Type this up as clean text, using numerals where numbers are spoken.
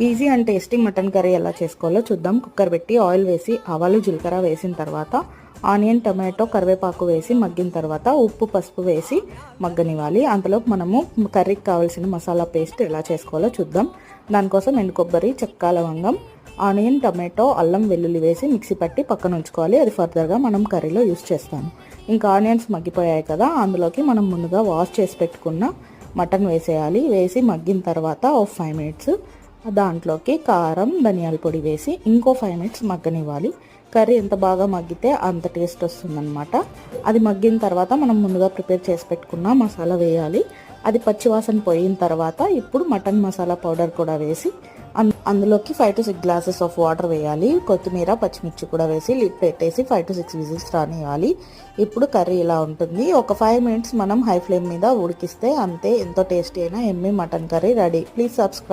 Easy and tasty mutton curry ఎలా చేసుకోవాలో చూద్దాం. కుక్కర్ పెట్టి ఆయిల్ వేసి ఆవాలు జీలకర్ర వేసిన తర్వాత ఆనియన్, టమాటో, కరివేపాకు వేసి మగ్గిన తర్వాత ఉప్పు, పసుపు వేసి మగ్గనివ్వాలి. అంతలో మనము కర్రీకి కావాల్సిన మసాలా పేస్ట్ ఎలా చేసుకోవాలో చూద్దాం. దానికోసం ఎండు కొబ్బరి, చెక్క, లవంగం, ఆనియన్, టమాటో, అల్లం, వెల్లుల్లి వేసి మిక్సీ పట్టి పక్కన ఉంచుకోవాలి. అది ఫర్దర్గా మనం కర్రీలో యూస్ చేస్తాము. ఇంకా ఆనియన్స్ మగ్గిపోయాయి కదా, అందులోకి మనం ముందుగా వాష్ చేసి పెట్టుకున్న మటన్ వేసేయాలి. వేసి మగ్గిన తర్వాత ఒక 5 మినిట్స్ దాంట్లోకి కారం, ధనియాల పొడి వేసి ఇంకో 5 మినిట్స్ మగ్గనివ్వాలి. కర్రీ ఎంత బాగా మగ్గితే అంత టేస్ట్ వస్తుందన్నమాట. అది మగ్గిన తర్వాత మనం ముందుగా ప్రిపేర్ చేసి పెట్టుకున్న మసాలా వేయాలి. అది పచ్చివాసన పోయిన తర్వాత ఇప్పుడు మటన్ మసాలా పౌడర్ కూడా వేసి అందులోకి 5 to 6 గ్లాసెస్ ఆఫ్ వాటర్ వేయాలి. కొత్తిమీర, పచ్చిమిర్చి కూడా వేసి లిడ్ పెట్టేసి 5 to 6 విజిల్స్ రానివ్వాలి. ఇప్పుడు కర్రీ ఇలా ఉంటుంది. ఒక 5 మినిట్స్ మనం హై ఫ్లేమ్ మీద ఉడికిస్తే అంతే. ఎంతో టేస్టీ అయిన Emmy mutton curry ready. Please subscribe.